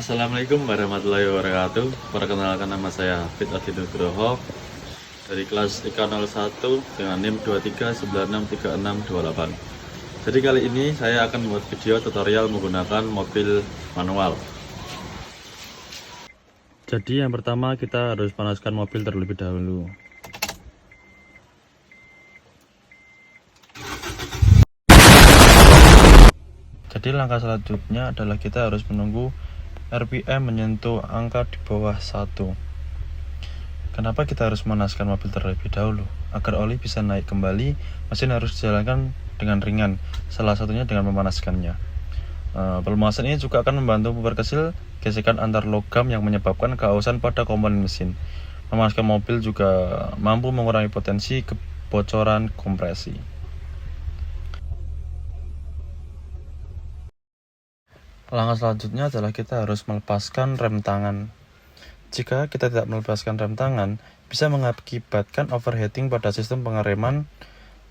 Assalamualaikum warahmatullahi wabarakatuh. Perkenalkan, nama saya Hafid Adi Nugroho dari kelas IK 01 dengan NIM 23963628. Jadi kali ini saya akan membuat video tutorial menggunakan mobil manual. Jadi yang pertama kita harus panaskan mobil terlebih dahulu. Jadi langkah selanjutnya adalah kita harus menunggu RPM menyentuh angka di bawah 1. Kenapa kita harus memanaskan mobil terlebih dahulu? Agar oli bisa naik kembali, mesin harus dijalankan dengan ringan, salah satunya dengan memanaskannya. Pelemasan ini juga akan membantu memperkecil gesekan antar logam yang menyebabkan keausan pada komponen mesin. Memanaskan mobil juga mampu mengurangi potensi kebocoran kompresi. Langkah selanjutnya adalah kita harus melepaskan rem tangan. Jika kita tidak melepaskan rem tangan, bisa mengakibatkan overheating pada sistem pengereman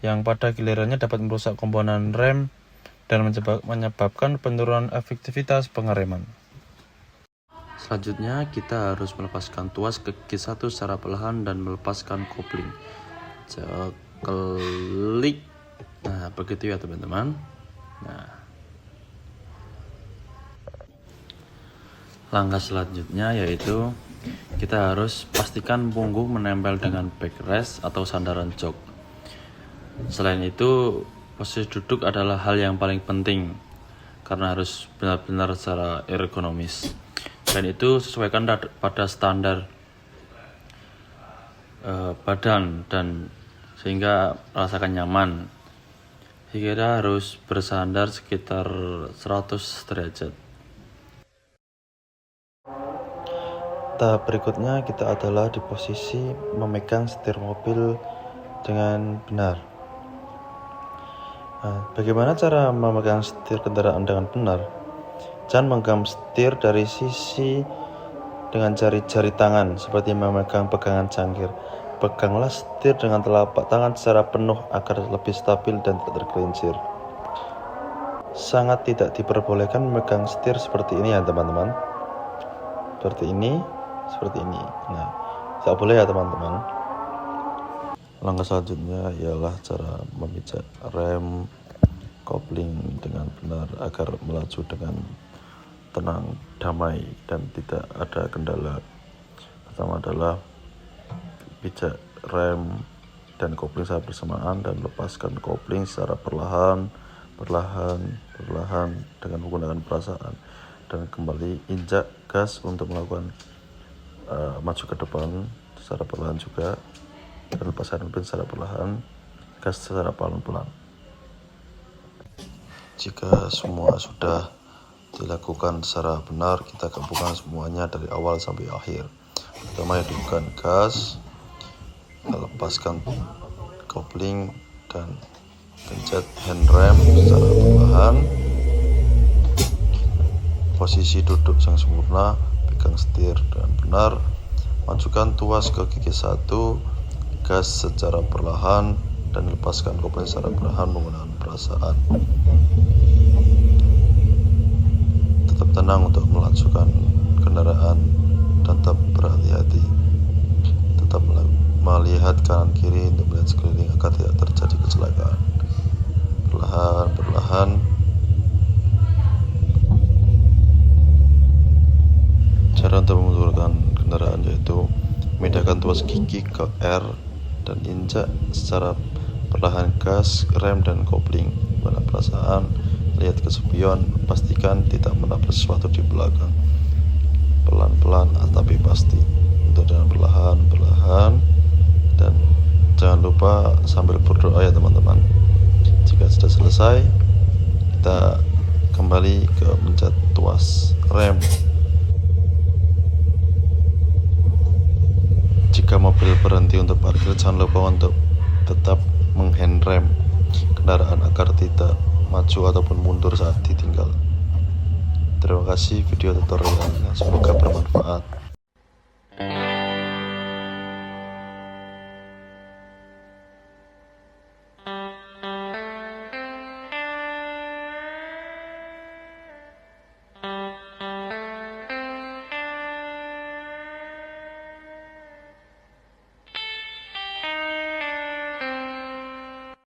yang pada gilirannya dapat merusak komponen rem dan menyebabkan penurunan efektivitas pengereman. Selanjutnya kita harus melepaskan tuas ke gigi 1 secara perlahan dan melepaskan kopling. Klik. Nah, begitu ya teman-teman. Langkah selanjutnya yaitu kita harus pastikan punggung menempel dengan backrest atau sandaran jok. Selain itu, posisi duduk adalah hal yang paling penting karena harus benar-benar secara ergonomis. Selain itu, sesuaikan pada standar badan dan sehingga rasakan nyaman. Kita harus bersandar sekitar 100 derajat. Tahap berikutnya kita adalah di posisi memegang setir mobil dengan benar. Bagaimana cara memegang setir kendaraan dengan benar? Jangan memegang setir dari sisi dengan jari-jari tangan seperti memegang pegangan cangkir. Peganglah setir dengan telapak tangan secara penuh agar lebih stabil dan tidak tergelincir. Sangat tidak diperbolehkan memegang setir seperti ini ya teman-teman. Seperti ini. Nah, tidak boleh ya teman-teman. Langkah selanjutnya ialah cara memijak rem kopling dengan benar agar melaju dengan tenang, damai, dan tidak ada kendala. Pertama adalah pijak rem dan kopling secara bersamaan dan lepaskan kopling secara perlahan dengan menggunakan perasaan, dan kembali injak gas untuk melakukan maju ke depan secara perlahan juga, dan lepaskan pin secara perlahan, gas secara pelan-pelan. Jika semua sudah dilakukan secara benar, kita gabungkan semuanya dari awal sampai akhir. Pertama, hidupkan gas, lepaskan kopling, dan pencet handrem secara perlahan. Posisi duduk yang sempurna, pegang setir dengan benar, majukan tuas ke gigi 1, gas secara perlahan, dan lepaskan kopling secara perlahan menggunakan perasaan. Tetap tenang untuk melajukan kendaraan dan tetap berhati-hati. Tetap melihat kanan kiri untuk melihat sekeliling agar tidak terjadi kecelakaan. Perlahan. Cara untuk mengundurkan kendaraan yaitu memindahkan tuas gigi ke R dan injak secara perlahan gas, rem, dan kopling. Pada perasaan, lihat ke spion, pastikan tidak menabrak sesuatu di belakang. Pelan-pelan tapi pasti. Untuk dengan perlahan, dan jangan lupa sambil berdoa ya teman-teman. Jika sudah selesai, kita kembali ke mencet tuas rem. Jika mobil berhenti untuk parkir, jangan lupa untuk tetap menghandrem kendaraan agar tidak maju ataupun mundur saat ditinggal. Terima kasih video tutorialnya, semoga bermanfaat.